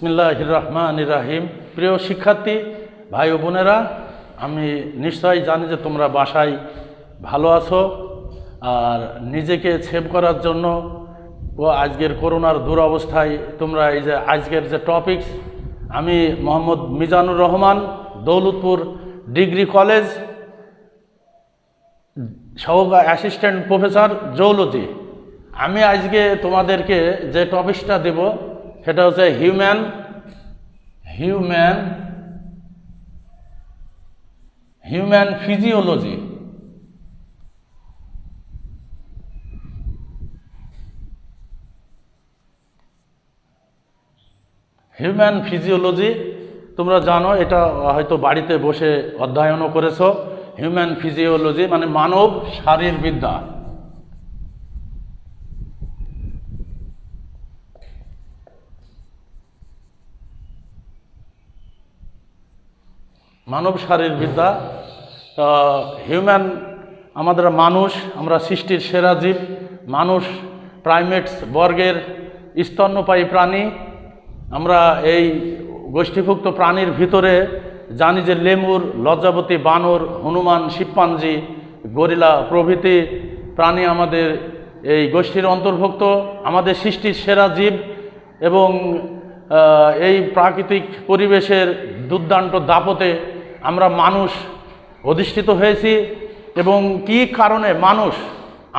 বিসমিল্লাহির রহমানির রহিম। প্রিয় শিক্ষার্থী ভাই ও বোনেরা, আমি নিশ্চয়ই জানি যে তোমরা বাসায় ভালো আছো আর নিজেকে সেভ করার জন্য ও আজকের করোনার দুরবস্থায় তোমরা এই যে আজকের যে টপিকস, আমি মোহাম্মদ মিজানুর রহমান, দৌলতপুর ডিগ্রি কলেজ, সহকারী অ্যাসিস্ট্যান্ট প্রফেসর জুওলজি। আমি আজকে তোমাদেরকে যে টপিকসটা দেব সেটা হচ্ছে হিউম্যান ফিজিওলজি। হিউম্যান ফিজিওলজি তোমরা জানো, এটা হয়তো বাড়িতে বসে অধ্যয়নও করেছো। হিউম্যান ফিজিওলজি মানে মানব শারীরবিদ্যা। মানব শারীরবিদ্যা। হিউম্যান আমাদের মানুষ, আমরা সৃষ্টির সেরা জীব। মানুষ প্রাইমেটস বর্গের স্তন্যপায়ী প্রাণী। আমরা এই গোষ্ঠীভুক্ত প্রাণীর ভিতরে জানি যে লেমুর, লজ্জাবতী, বানর, হনুমান, শিম্পাঞ্জি, গরিলা প্রভৃতি প্রাণী আমাদের এই গোষ্ঠীর অন্তর্ভুক্ত। আমাদের সৃষ্টির সেরা জীব এবং এই প্রাকৃতিক পরিবেশের দুর্দান্ত দাপটে আমরা মানুষ অধিষ্ঠিত হয়েছি। এবং কী কারণে মানুষ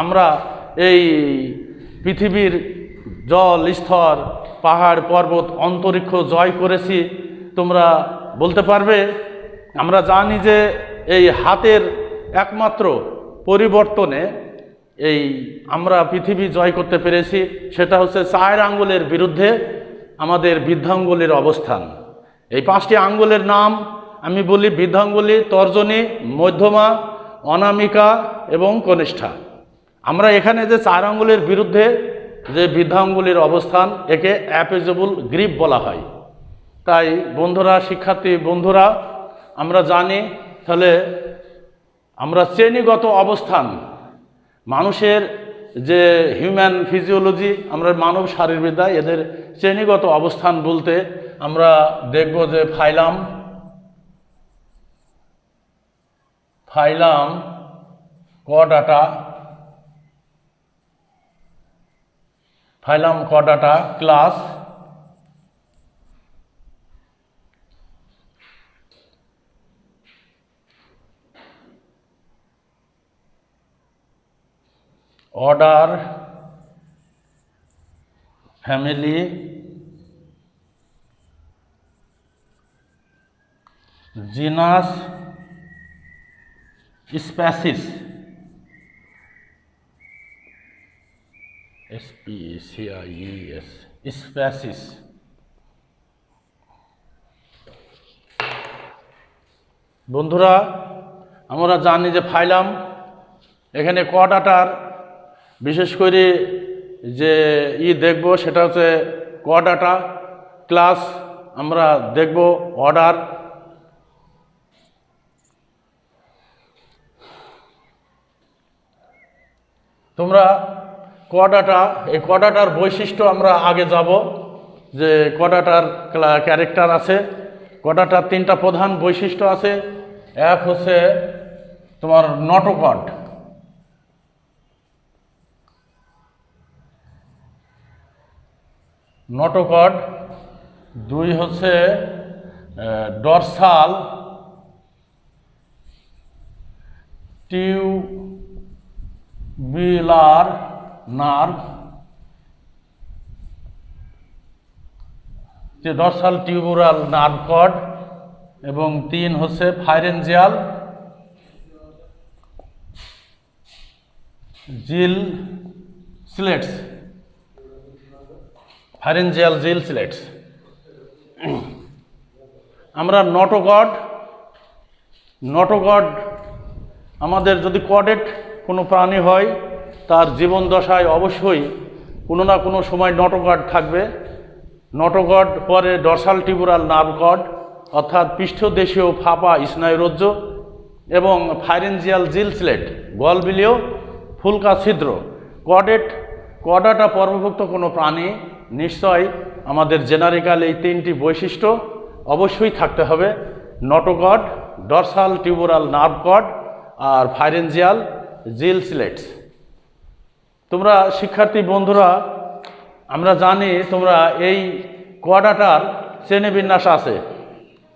আমরা এই পৃথিবীর জল স্থল, পাহাড় পর্বত, অন্তরিক্ষ জয় করেছি তোমরা বলতে পারবে? আমরা জানি যে এই হাতের একমাত্র পরিবর্তনে এই আমরা পৃথিবী জয় করতে পেরেছি, সেটা হচ্ছে 4 আঙ্গুলের বিরুদ্ধে আমাদের বৃদ্ধাঙ্গুলির অবস্থান। এই 5টি আঙ্গুলের নাম আমি বলি: বৃদ্ধাঙ্গুলি, তর্জনী, মধ্যমা, অনামিকা এবং কনিষ্ঠা। আমরা এখানে যে 4 আঙ্গুলের বিরুদ্ধে যে বৃদ্ধাঙ্গুলির অবস্থান, একে অ্যাপোজেবল গ্রিপ বলা হয়। তাই বন্ধুরা, শিক্ষার্থী বন্ধুরা, আমরা জানি তাহলে আমরা শ্রেণীগত অবস্থান মানুষের যে হিউম্যান ফিজিওলজি, আমরা মানব শারীরবিদ্যা, এদের শ্রেণীগত অবস্থান বলতে আমরা দেখব যে ফাইলাম, কডাটা, class, order, family, genus, species, SPECIES, species. বন্ধুরা, আমরা জানি যে ফাইলাম, এখানে কডাটার বিশেষ করে যে দেখব সেটা হচ্ছে কডাটা, ক্লাস আমরা দেখব, অর্ডার। তোমরা কডাটা, এই কডাটার বৈশিষ্ট্য আমরা আগে যাব যে কডাটার ক্যারেক্টার আছে। কডাটার 3টা প্রধান বৈশিষ্ট্য আছে। এক হচ্ছে তোমার নটোকড, নটোকড। 2 হচ্ছে ডরসাল টিউবুলার নার্ভ, যে ডরসাল টিউবুলার নার্ভ কড। এবং 3 হচ্ছে ফাইরেঞ্জিয়াল জিল সিলেটস, ফাইরেঞ্জিয়াল জিল সিলেটস। আমরা নটোকড আমাদের যদি কডেট কোনো প্রাণী হয়, তার জীবন দশায় অবশ্যই কোনো না কোনো সময় নটোকড থাকবে। নটোকড পরে ডরসাল টিউবুলার নার্ভ কড, অর্থাৎ পৃষ্ঠদেশীয় ফাঁপা স্নায়ুরজ্জ, এবং ফাইরেঞ্জিয়াল জিল সিলেট, গলবিলীয় ফুলকা ছিদ্র। কডাটা পর্বভুক্ত কোনো প্রাণী নিশ্চয় আমাদের জেনারিক্যাল এই তিনটি বৈশিষ্ট্য অবশ্যই থাকতে হবে: নটোকর্ড, ডরসাল টিউবোরাল নার্ভ কর্ড আর ফাইরেঞ্জিয়াল জিলসিলেটস। তোমরা শিক্ষার্থী বন্ধুরা, আমরা জানি তোমরা এই কোয়াডাটার শ্রেণীবিন্যাস আছে,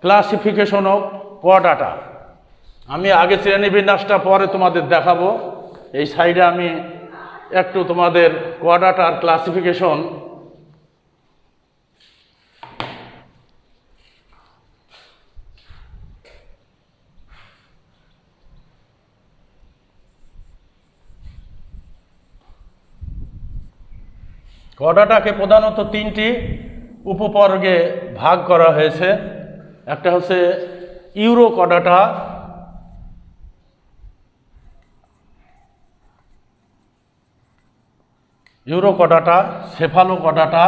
ক্লাসিফিকেশন অফ কোয়াডাটা। আমি আগে শ্রেণীবিন্যাসটা পরে তোমাদের দেখাবো। এই সাইডে আমি একটু তোমাদের কোয়াডাটার ক্লাসিফিকেশন কোয়াডাটাকে প্রধানত তিনটি উপবর্গে ভাগ করা হয়েছে। একটা হচ্ছে ইউরো কোয়াডাটা, সেফালো কোয়াডাটা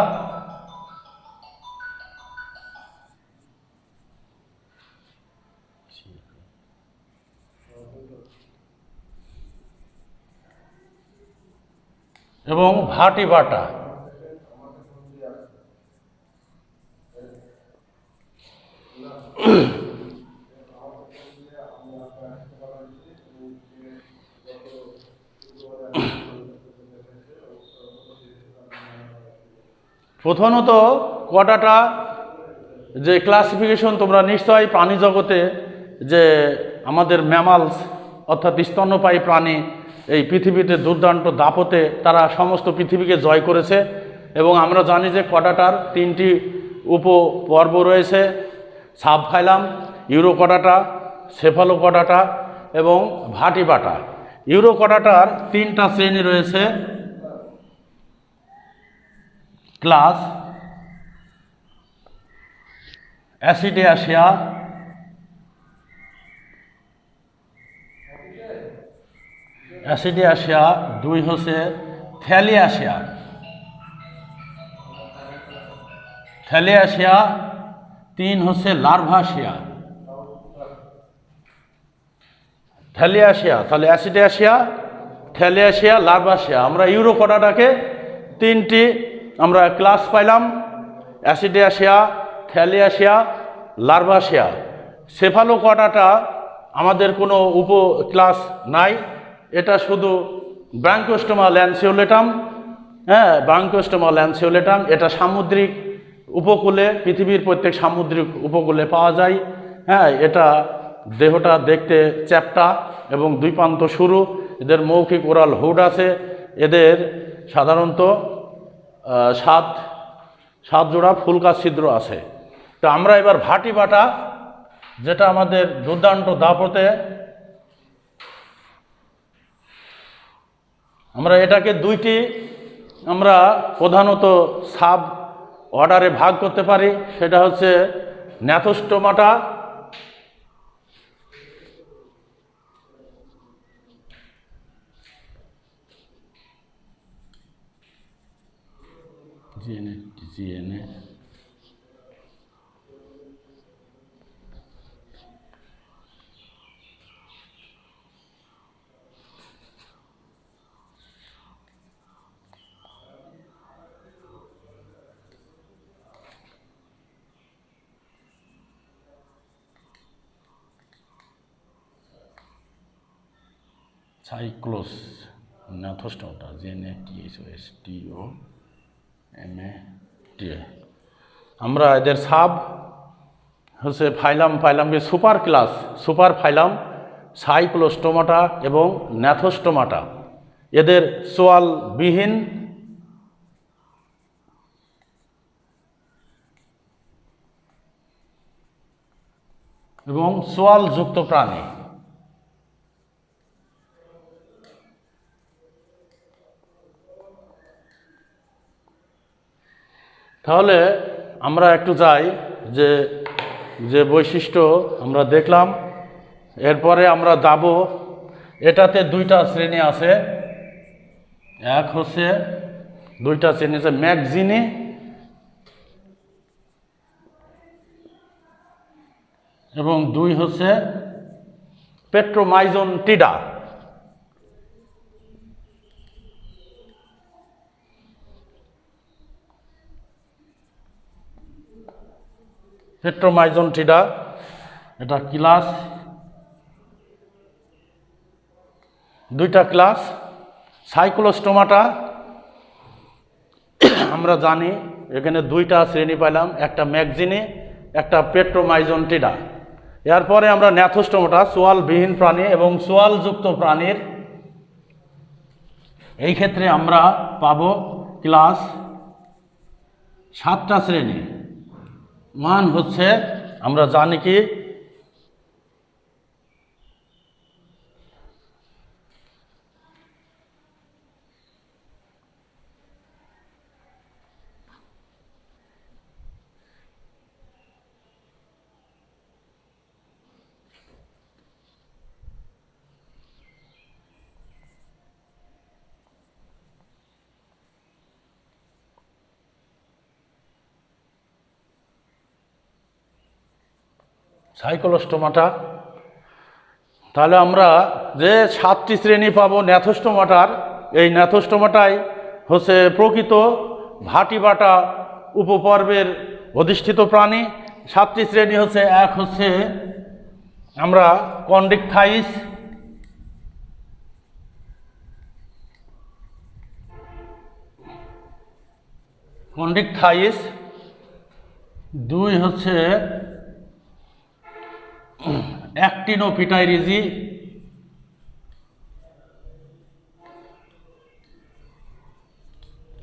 এবং ভার্টিবাটা। প্রধানত কোয়াডাটা যে ক্লাসিফিকেশন, তোমরা নিশ্চয়ই প্রাণী জগতে যে আমাদের ম্যামালস অর্থাৎ স্তন্যপায়ী প্রাণী এই পৃথিবীতে দুর্দান্ত দাপটে তারা সমস্ত পৃথিবীকে জয় করেছে। এবং আমরা জানি যে কোয়াডাটার তিনটি উপপর্ব রয়েছে: সাবফাইলাম, ইউরো কোয়াডাটা, সেফালো কোয়াডাটা এবং ভার্টিবাটা। ইউরো কোয়াডাটার তিনটা শ্রেণী রয়েছে: ক্লাস অ্যাসিডিয়াসিয়া, দুই হচ্ছে থ্যালিয়াসিয়া, তিন হচ্ছে লার্ভাসিয়া। তাহলে অ্যাসিডিয়াসিয়া, থ্যালিয়াসিয়া, লার্ভাসিয়া। আমরা ইউরো কোয়াডাটাকে তিনটি আমরা ক্লাস পাইলাম: অ্যাসিডিয়াসিয়া, থ্যালিয়াসিয়া, লার্ভাসিয়া। সেফালো কোয়াডাটা আমাদের কোনো উপ ক্লাস নাই, এটা শুধু ব্রাঙ্কিওস্টোমা ল্যান্সিওলেটাম। ব্রাঙ্কিওস্টোমা ল্যান্সিওলেটাম এটা সামুদ্রিক উপকূলে, পৃথিবীর প্রত্যেক সামুদ্রিক উপকূলে পাওয়া যায়। এটা দেহটা দেখতে চ্যাপ্টা এবং দুই প্রান্ত সরু। এদের মৌখিক ওরাল হুড আছে। এদের সাধারণত সাত জোড়া ফুলকা ছিদ্র আছে। তো আমরা এবার ভার্টিবাটা, যেটা আমাদের দুর্দান্ত দাপটে, আমরা এটাকে দুইটি আমরা প্রধানত সাব অর্ডারে ভাগ করতে পারি। সেটা হচ্ছে ন্যাথোস্টোমাটা, জিএনএ সাইক্লোস, ন্যাথোস্টোমাটা, GNATHOSTOMATA। আমরা এদের সাব হচ্ছে ফাইলামকে সুপার ক্লাস, সুপার ফাইলাম, সাইক্লোস্টোমাটা এবং ন্যাথোস্টোমাটা। এদের সোয়ালবিহীন এবং সোয়ালযুক্ত প্রাণী। তাহলে আমরা একটু যাই যে যে বৈশিষ্ট্য আমরা দেখলাম, এরপরে আমরা যাব। এটাতে দুইটা শ্রেণী আছে। এক হচ্ছে দুইটা শ্রেণী আছে, ম্যাগজিনি এবং দুই হচ্ছে পেট্রোমাইজোনটিডা। পেট্রোমাইজনটিডা, এটা ক্লাস, দুইটা ক্লাস। সাইক্লোস্টোমাটা আমরা জানি এখানে দুইটা শ্রেণী পাইলাম, একটা ম্যাগজিনি, একটা পেট্রোমাইজনটিডা। এরপরে আমরা ন্যাথোস্টোমাটা, সোয়ালবিহীন প্রাণী এবং সোয়ালযুক্ত প্রাণীর, এই ক্ষেত্রে আমরা পাবো ক্লাস 7টা শ্রেণী। মান হচ্ছে আমরা জানি কি সাইক্লোস্টোমাটা, তাহলে আমরা যে 7টি শ্রেণী পাবো ন্যাথোস্টোমাটার, এই ন্যাথোস্টোমাটাই হচ্ছে প্রকৃত ভাটিবাটা উপপর্বের অধিষ্ঠিত প্রাণী। 7টি শ্রেণী হচ্ছে, এক হচ্ছে আমরা কন্ডিকথাইস, কন্ডিকথাইস, দুই হচ্ছে অ্যাক্টিনোপিটাইরিজি,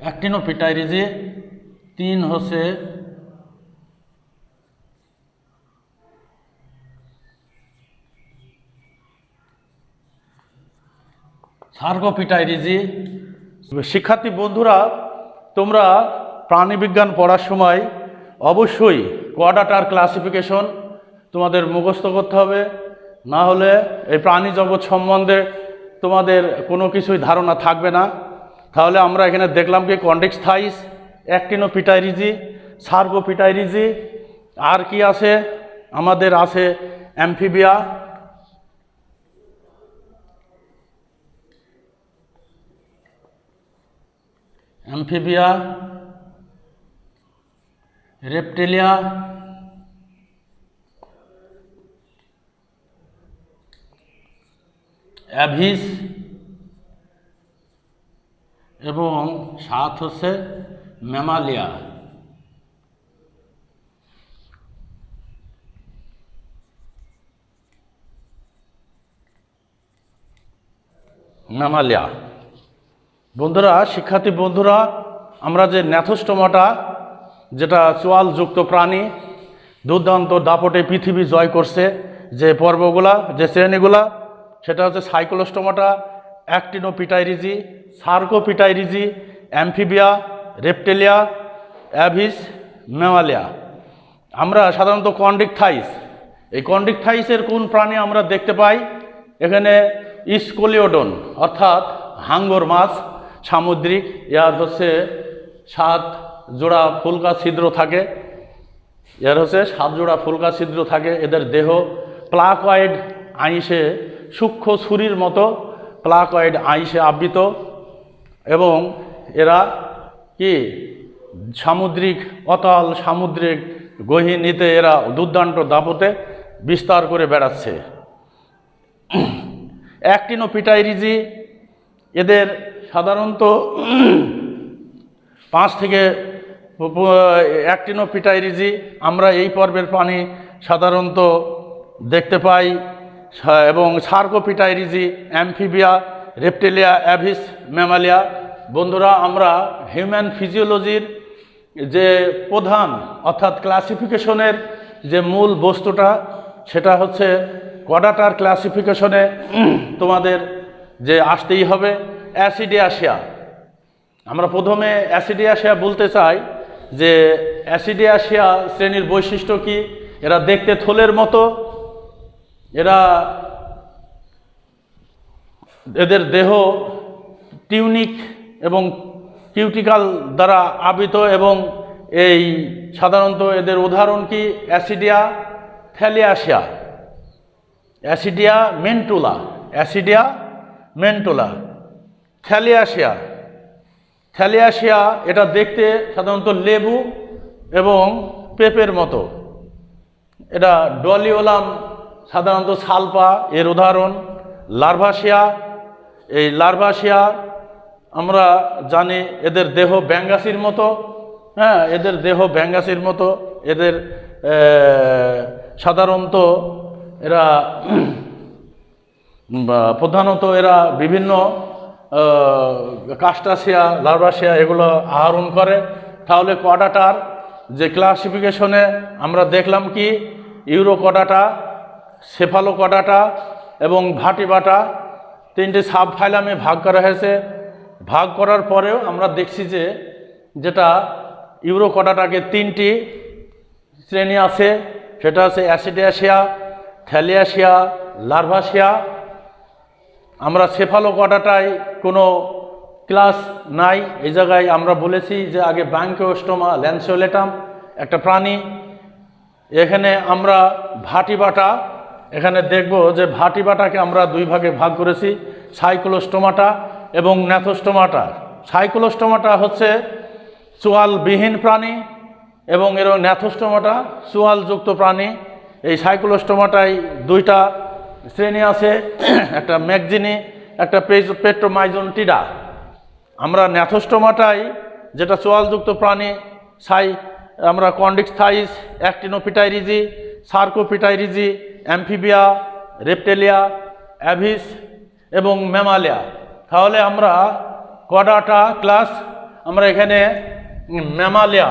অ্যাক্টিনোপিটাইরিজি, তিন হচ্ছে সার্গোপিটাইরিজি। শিক্ষার্থী বন্ধুরা, তোমরা প্রাণীবিজ্ঞান পড়ার সময় অবশ্যই কোয়াড্রাটার ক্লাসিফিকেশন তোমাদের মুখস্থ করতে হবে, না হলে এই প্রাণী জগৎ সম্বন্ধে তোমাদের কোনো কিছুই ধারণা থাকবে না। তাহলে আমরা এখানে দেখলাম কি কন্ডিকথাইস, অ্যাক্টিনোপিটাইরিজি, সার্গোপিটাইরিজি, আর কি আছে আমাদের, আছে অ্যামফিবিয়া, অ্যামফিবিয়া, রেপটিলিয়া, অ্যাভিস এবং 7 হচ্ছে ম্যামালিয়া। ম্যামালিয়া বন্ধুরা, শিক্ষার্থী বন্ধুরা, আমরা যে ন্যাথোস্টোমাটা, যেটা চোয়ালযুক্ত প্রাণী, দুর্দান্ত দাপটে পৃথিবী জয় করছে, যে পর্বগুলা, যে শ্রেণীগুলা, সেটা হচ্ছে সাইক্লোস্টোমাটা, অ্যাক্টিনোপিটাইরিজি, সার্গোপিটাইরিজি, অ্যামফিবিয়া, রেপটিলিয়া, অ্যাভিস, ম্যামালিয়া। আমরা সাধারণত কন্ডিকথাইস, এই কন্ডিকথাইসের কোন প্রাণী আমরা দেখতে পাই? এখানে স্কলিওডন অর্থাৎ হাঙ্গর মাছ সামুদ্রিক, এর হচ্ছে 7 জোড়া ফুলকা ছিদ্র থাকে, এর হচ্ছে 7 জোড়া ফুলকা ছিদ্র থাকে। এদের দেহ প্লাকয়েড আইসে, সূক্ষ্ম ছুরির মতো প্লাকয়েড আইসে আবৃত, এবং এরা কি সামুদ্রিক, অতল সামুদ্রিক গহীনিতে এরা দুর্দান্ত দাপটে বিস্তার করে বেড়াচ্ছে। অ্যাক্টিনোপিটাইরিজি, এদের সাধারণত 5 থেকে অ্যাক্টিনোপিটাইরিজি আমরা এই পর্বের প্রাণী সাধারণত দেখতে পাই, এবং সার্গোপিটাইরিজি, অ্যামফিবিয়া, রেপটিলিয়া, অ্যাভিস, ম্যামালিয়া। বন্ধুরা, আমরা হিউম্যান ফিজিওলজির যে প্রধান অর্থাৎ ক্লাসিফিকেশনের যে মূল বস্তুটা, সেটা হচ্ছে কোয়াড্রাটার ক্লাসিফিকেশনে তোমাদের যে আসতেই হবে অ্যাসিডিয়াসিয়া। আমরা প্রথমে অ্যাসিডিয়াসিয়া বলতে চাই যে অ্যাসিডিয়াসিয়া শ্রেণীর বৈশিষ্ট্য কি? এরা দেখতে থলের মতো, এদের দেহ টিউনিক এবং কিউটিকাল দ্বারা আবৃত, এবং এই সাধারণত এদের উদাহরণ কি? অ্যাসিডিয়া থ্যালিয়াসিয়া, অ্যাসিডিয়া মেন্টুলা, অ্যাসিডিয়া মেন্টুলা, থ্যালিয়াসিয়া, থ্যালিয়াসিয়া এটা দেখতে সাধারণত লেবু এবং পেঁপের মতো, এটা ডলিওলাম সাধারণত সালপা এর উদাহরণ। লার্ভাসিয়া, এই লার্ভাসিয়া আমরা জানি এদের দেহ ব্যাঙ্গাসির মতো, হ্যাঁ, এদের দেহ ব্যাঙ্গাসির মতো। এদের সাধারণত এরা প্রধানত এরা বিভিন্ন কাস্টাসিয়া, লার্ভাসিয়া এগুলো আহরণ করে। তাহলে কডাটার যে ক্লাসিফিকেশনে আমরা দেখলাম কি ইউরোকডাটা, সেফালোকডাটা এবং ভাটিবাটা তিনটি সাব ফাইলামে ভাগ করা হয়েছে। ভাগ করার পরেও আমরা দেখছি যে যেটা ইউরোকডাটাকে তিনটি শ্রেণী আছে, সেটা হচ্ছে অ্যাসিডিয়াসিয়া, থ্যালিয়াসিয়া, লার্ভাসিয়া। আমরা সেফালোকডাটায় কোনো ক্লাস নাই, এই জায়গায় আমরা বলেছি যে আগে ব্রাঙ্কিওস্টোমা ল্যান্সিওলেটাম একটা প্রাণী। এখানে আমরা ভাটিবাটা, এখানে দেখব যে ভাটিবাটাকে আমরা দুই ভাগে ভাগ করেছি, সাইক্লোস্টোমাটা এবং ন্যাথোস্টোমাটা। সাইক্লোস্টোমাটা হচ্ছে চোয়ালবিহীন প্রাণী এবং এর ন্যাথোস্টোমাটা চোয়ালযুক্ত প্রাণী। এই সাইক্লোস্টোমাটায় দুইটা শ্রেণী আছে, একটা ম্যাগজিনি, একটা পেট্রোমাইজোনটিডা। আমরা ন্যাথোস্টোমাটাই যেটা চোয়ালযুক্ত প্রাণী আমরা কন্ডিক্স থাইস, অ্যাক্টিনোপিটাইরিজি, সার্কোপিটাইরিজি, অ্যাম্ফিবিয়া, রেপটেলিয়া, অ্যাভিস এবং ম্যামালিয়া। তাহলে আমরা কডাটা ক্লাস, আমরা এখানে ম্যামালিয়া,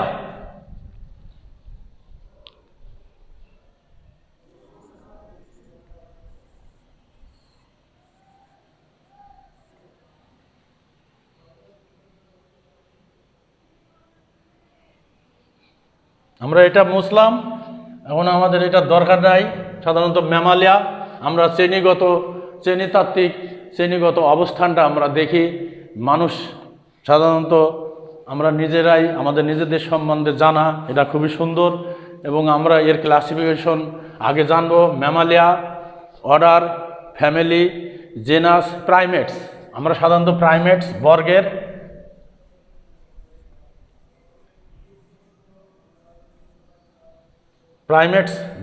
আমরা এটা মুছলাম, এখন আমাদের এটা দরকার নাই। সাধারণত ম্যামালিয়া আমরা শ্রেণীগত অবস্থানটা আমরা দেখি। মানুষ সাধারণত আমরা নিজেরাই আমাদের নিজেদের সম্বন্ধে জানা এটা খুবই সুন্দর, এবং আমরা এর ক্লাসিফিকেশন আগে জানব। Mammalia, order, family, genus, primates. আমরা সাধারণত প্রাইমেটস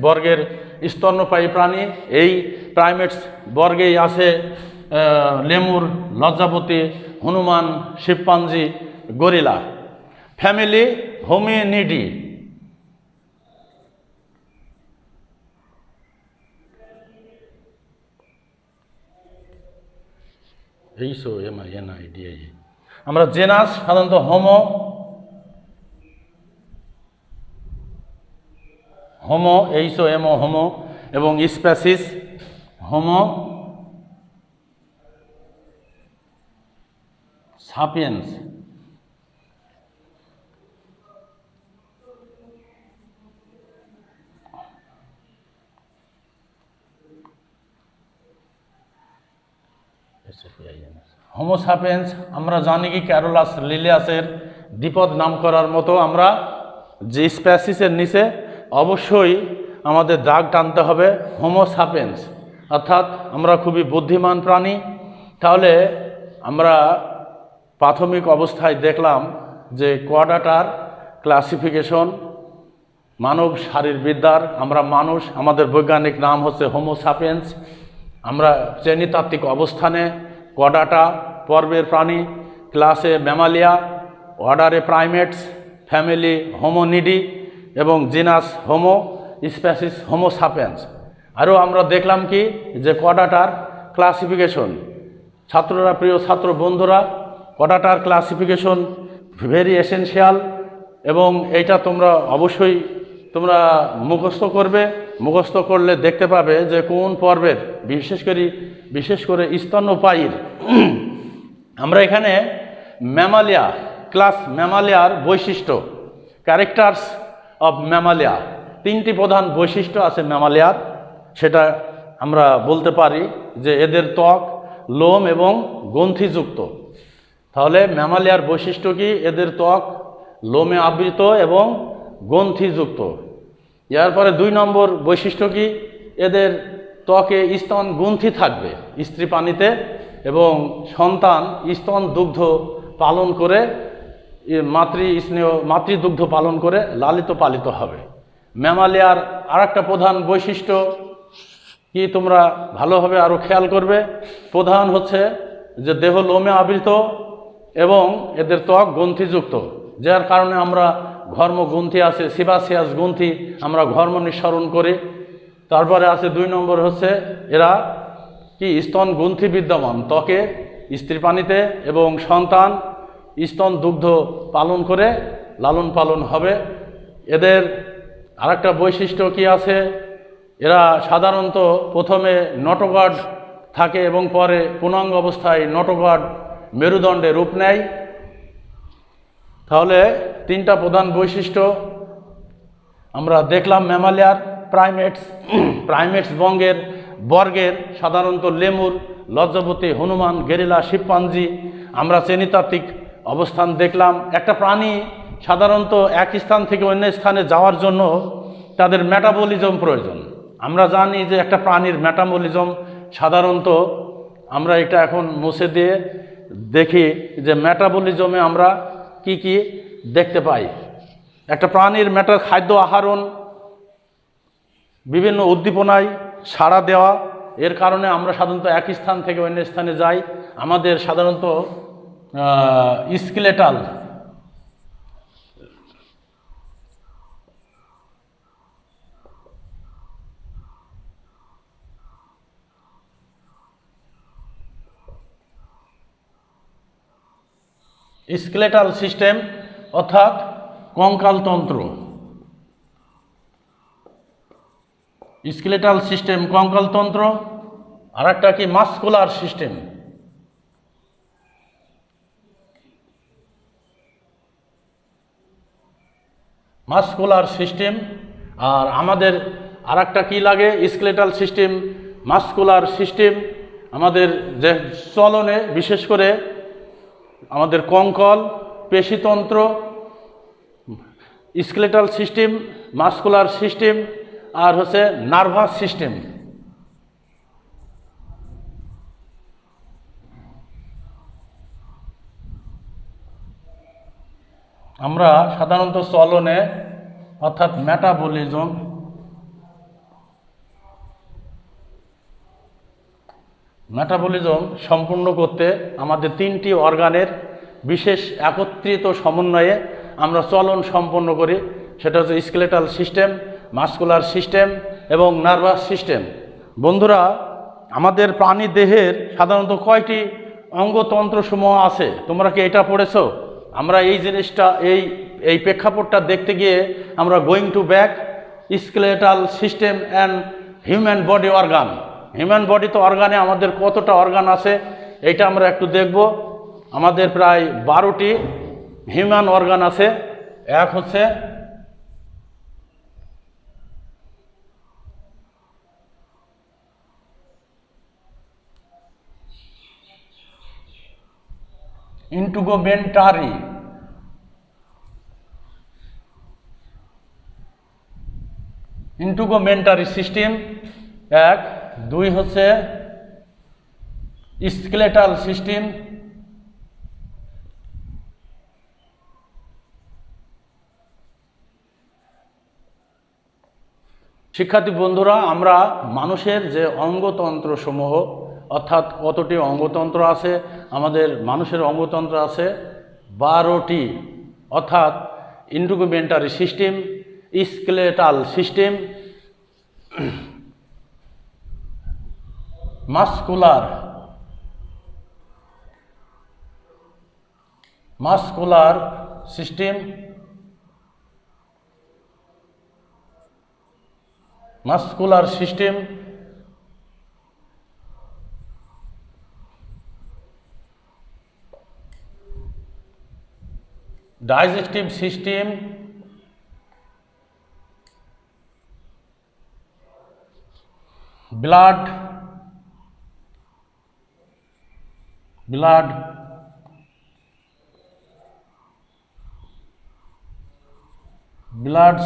বর্গের স্তন্যপায়ী প্রাণী। এই প্রাইমেটস বর্গেই আছে লেমুর, লজ্জাপতি, হনুমান, শিম্পাঞ্জি, গরিলা। ফ্যামিলি হোমিনিডি, আমরা জেনাস সাধারণত হোমো হোমো এবং species homo sapiens. Homo sapiens আমরা জানি কি ক্যারোলাস লিলিয়াসের দ্বিপদ নাম করার মতো আমরা যে স্প্যাসিসের নিচে অবশ্যই আমাদের দাগ টানতে হবে হোমো সাপিয়েন্স, অর্থাৎ আমরা খুবই বুদ্ধিমান প্রাণী। তাহলে আমরা প্রাথমিক অবস্থায় দেখলাম যে কোয়াডাটার ক্লাসিফিকেশন মানব শারীরবিদ্যার, আমরা মানুষ, আমাদের বৈজ্ঞানিক নাম হচ্ছে হোমো সাপিয়েন্স। আমরা শ্রেণীতাত্ত্বিক অবস্থানে কোয়াডাটা পর্বের প্রাণী, ক্লাসে ম্যামালিয়া, অর্ডারে প্রাইমেটস, ফ্যামিলি হোমোনিডি এবং জিনাস হোমো, স্প্যাসিস হোমো সাপিয়েন্স। আরও আমরা দেখলাম কি যে কোয়াডাটার ক্লাসিফিকেশন, ছাত্ররা, প্রিয় ছাত্র বন্ধুরা, কোয়াডাটার ক্লাসিফিকেশন ভেরি এসেনশিয়াল, এবং এইটা তোমরা অবশ্যই মুখস্থ করবে। মুখস্থ করলে দেখতে পাবে যে কোন পর্বের, বিশেষ করে স্তন্যপায়ীর। আমরা এখানে ম্যামালিয়া ক্লাস, ম্যামালিয়ার বৈশিষ্ট্য, ক্যারেক্টার্স অফ ম্যামালিয়া, তিনটি প্রধান বৈশিষ্ট্য আছে ম্যামালিয়ার। সেটা আমরা বলতে পারি যে এদের ত্বক, লোম এবং গ্রন্থিযুক্ত। তাহলে ম্যামালিয়ার বৈশিষ্ট্য কি? এদের ত্বক লোমে আবৃত এবং গ্রন্থিযুক্ত। এরপরে 2 নম্বর বৈশিষ্ট্য কি? এদের ত্বকে স্তন গ্রন্থি থাকবে স্ত্রী পানিতে, এবং সন্তান স্তন দুগ্ধ পালন করে, মাতৃদুগ্ধ পালন করে লালিত পালিত হবে। ম্যামালিয়ার আরেকটা প্রধান বৈশিষ্ট্য কি তোমরা ভালোভাবে আরও খেয়াল করবে, প্রধান হচ্ছে যে দেহ লোমে আবৃত এবং এদের ত্বক গ্রন্থিযুক্ত, যার কারণে আমরা ঘর্ম গ্রন্থি আছে, সিবাসিয়াস গ্রন্থি, আমরা ঘর্ম নিঃসরণ করি। তারপরে আছে 2 নম্বর হচ্ছে এরা কি স্তন গ্রন্থি বিদ্যমান ত্বকে, স্ত্রী পানিতে, এবং সন্তান স্তন দুগ্ধ পালন করে লালন পালন হবে। এদের আরেকটা বৈশিষ্ট্য কি আছে, এরা সাধারণত প্রথমে নটগার্ড থাকে এবং পরে পূর্ণাঙ্গ অবস্থায় নটগার্ড মেরুদণ্ডে রূপ নেয়। তাহলে 3টা প্রধান বৈশিষ্ট্য আমরা দেখলাম ম্যামালিয়ার। প্রাইমেটস বর্গের সাধারণত লেমুর, লজ্জাবতী, হনুমান, গেরিলা, শিম্পাঞ্জি আমরা শ্রেণীতাত্ত্বিক অবস্থান দেখলাম। একটা প্রাণী সাধারণত এক স্থান থেকে অন্য স্থানে যাওয়ার জন্য তাদের মেটাবলিজম প্রয়োজন। আমরা জানি যে একটা প্রাণীর মেটাবলিজম সাধারণত আমরা এটা এখন মুছে দিয়ে দেখি যে মেটাবলিজমে আমরা কি কি দেখতে পাই। একটা প্রাণীর খাদ্য আহরণ, বিভিন্ন উদ্দীপনায় সাড়া দেওয়া, এর কারণে আমরা সাধারণত এক স্থান থেকে অন্য স্থানে যাই। আমাদের সাধারণত স্কেলেটাল সিস্টেম অর্থাৎ কঙ্কালতন্ত্র, স্কেলেটাল সিস্টেম কঙ্কালতন্ত্র, আর একটা কি মাস্কুলার সিস্টেম। মাস্কুলার সিস্টেম আর আমাদের আর একটা কী লাগে, স্কেলেটাল সিস্টেম, মাস্কুলার সিস্টেম আমাদের যে চলনে বিশেষ করে আমাদের কঙ্কল, পেশিতন্ত্র, স্কেলেটাল সিস্টেম, মাস্কুলার সিস্টেম আর হচ্ছে নার্ভাস সিস্টেম। আমরা সাধারণত চলনে অর্থাৎ মেটাবলিজম সম্পূর্ণ করতে আমাদের 3টি অর্গানের বিশেষ একত্রিত সমন্বয়ে আমরা চলন সম্পন্ন করি। সেটা হচ্ছে স্কেলেটাল সিস্টেম, মাস্কুলার সিস্টেম এবং নার্ভাস সিস্টেম। বন্ধুরা, আমাদের প্রাণী দেহের সাধারণত কয়টি অঙ্গতন্ত্রসমূহ আছে? তোমরা কি এটা পড়েছো? আমরা এই জিনিসটা এই প্রেক্ষাপটটা দেখতে গিয়ে আমরা going to back skeletal system and human body organ. Human body তো অর্গানে আমাদের কতটা অর্গান আছে এইটা আমরা একটু দেখব। আমাদের প্রায় 12টি হিউম্যান অর্গান আছে। এক হচ্ছে ইন্টুগোমেন্টারি সিস্টেম 1, 2 হচ্ছে স্কেলেটাল সিস্টেম, শিক্ষার্থী বন্ধুরা, আমরা মানুষের যে অঙ্গতন্ত্র সমূহ অর্থাৎ কতটি অঙ্গতন্ত্র আছে, আমাদের মানুষের অঙ্গতন্ত্র আছে 12টি, অর্থাৎ integumentary system, skeletal system, muscular system, digestive system, blood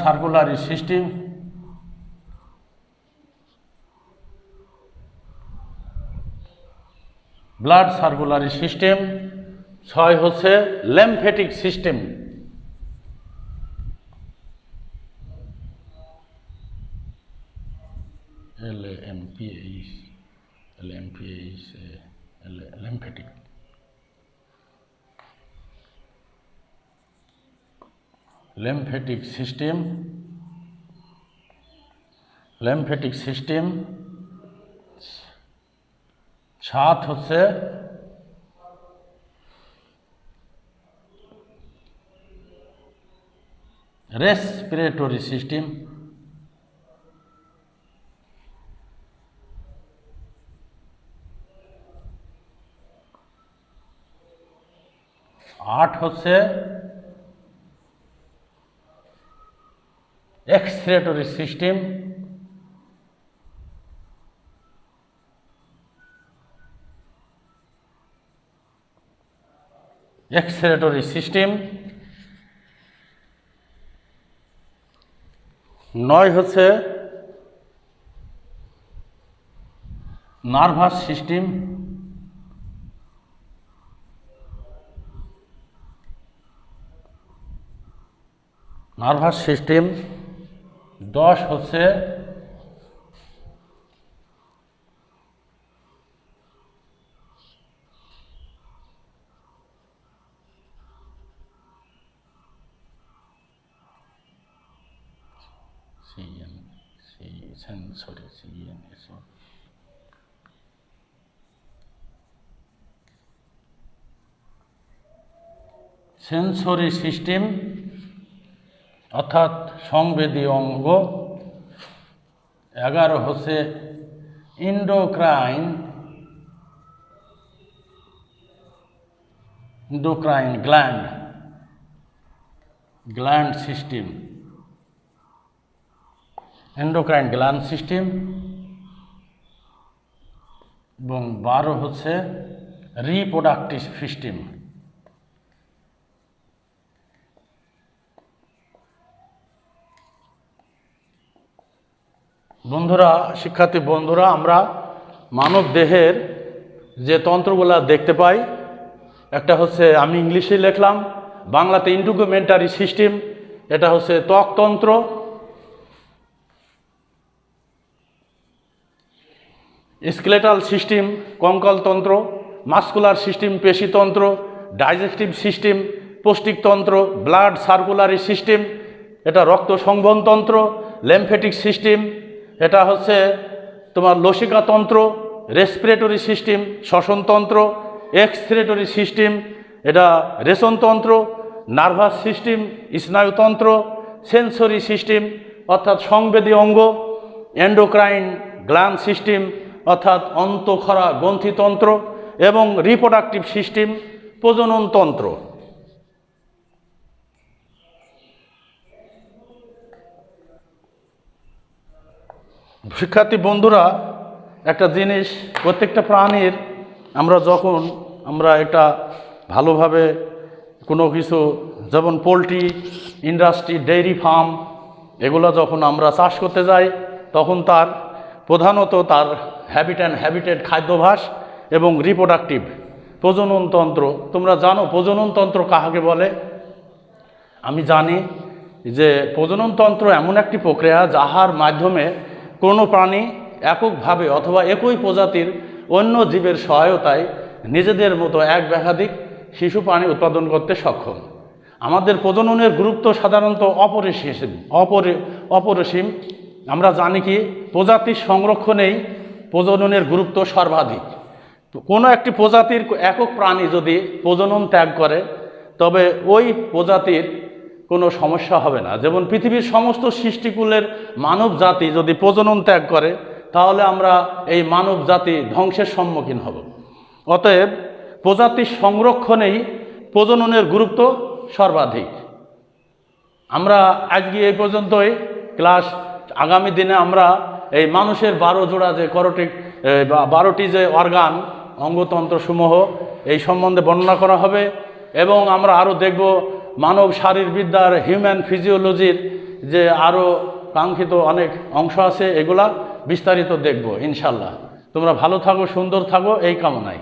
circulatory system, circulatory system. 6 হচ্ছে lymphatic system. LAMPH, LAMPH, lymphatic. Lymphatic system 7 হচ্ছে রেসপিরেটরি সিস্টেম, 8 হচ্ছে এক্সক্রেটরি সিস্টেম, 9 হচ্ছে নার্ভাস সিস্টেম, 10 হচ্ছে সেন্সরি সিস্টেম অর্থাৎ সংবেদী অঙ্গ। 11 হচ্ছে endocrine gland system, endocrine gland system. এবং 12 হচ্ছে রিপ্রোডাক্টিভ সিস্টেম। বন্ধুরা, শিক্ষার্থী বন্ধুরা, আমরা মানব দেহের যে তন্ত্রগুলা দেখতে পাই, একটা হচ্ছে আমি ইংলিশে লিখলাম, বাংলাতে ইন্ডোকুমেন্টারি সিস্টেম, এটা হচ্ছে ত্বকতন্ত্র। স্কেলেটাল সিস্টেম কঙ্কালতন্ত্র, মাস্কুলার সিস্টেম পেশিতন্ত্র, ডাইজেস্টিভ সিস্টেম পৌষ্টিকতন্ত্র, ব্লাড সার্কুলারি সিস্টেম এটা রক্ত সংবহনতন্ত্র, লিম্ফ্যাটিক সিস্টেম এটা হচ্ছে তোমার লসিকাতন্ত্র, রেসপিরেটরি সিস্টেম শ্বসনতন্ত্র, এক্সক্রেটরি সিস্টেম এটা রেচনতন্ত্র, নার্ভাস সিস্টেম স্নায়ুতন্ত্র, সেন্সরি সিস্টেম অর্থাৎ সংবেদী অঙ্গ, এন্ডোক্রাইন গ্ল্যান্ড সিস্টেম অর্থাৎ অন্তঃক্ষরা গ্রন্থিতন্ত্র এবং রিপ্রোডাক্টিভ সিস্টেম প্রজননতন্ত্র। শিক্ষার্থী বন্ধুরা, একটা জিনিস প্রত্যেকটা প্রাণীর আমরা এটা ভালোভাবে কোনো কিছু, যেমন পোলট্রি ইন্ডাস্ট্রি, ডেইরি ফার্ম, এগুলো যখন আমরা চাষ করতে যাই তখন তার প্রধানত তার হ্যাবিটেট খাদ্যাভ্যাস এবং রিপ্রোডাক্টিভ প্রজননতন্ত্র। তোমরা জানো প্রজননতন্ত্র কাহাকে বলে? আমি জানি যে প্রজননতন্ত্র এমন একটি প্রক্রিয়া যাহার মাধ্যমে কোনো প্রাণী এককভাবে অথবা একই প্রজাতির অন্য জীবের সহায়তায় নিজেদের মতো এক বা একাধিক শিশু প্রাণী উৎপাদন করতে সক্ষম। আমাদের প্রজননের গুরুত্ব সাধারণত অপরিসীম। আমরা জানি কি প্রজাতির সংরক্ষণেই প্রজননের গুরুত্ব সর্বাধিক। কোনো একটি প্রজাতির একক প্রাণী যদি প্রজনন ত্যাগ করে তবে ওই প্রজাতির কোনো সমস্যা হবে না। যেমন পৃথিবীর সমস্ত সৃষ্টিকুলের মানব জাতি যদি প্রজনন ত্যাগ করে তাহলে আমরা এই মানব জাতি ধ্বংসের সম্মুখীন হব। অতএব প্রজাতির সংরক্ষণেই প্রজননের গুরুত্ব সর্বাধিক। আমরা আজকে এই পর্যন্তই ক্লাস। আগামী দিনে আমরা এই মানুষের 12 জোড়া যে 12টি যে অর্গান অঙ্গতন্ত্রসমূহ এই সম্বন্ধে বর্ণনা করা হবে এবং আমরা আরও দেখব মানব শারীরবিদ্যার হিউম্যান ফিজিওলজির যে আরও কাঙ্ক্ষিত অনেক অংশ আছে, এগুলা বিস্তারিত দেখব ইনশাল্লাহ। তোমরা ভালো থাকো, সুন্দর থাকো এই কামনায়।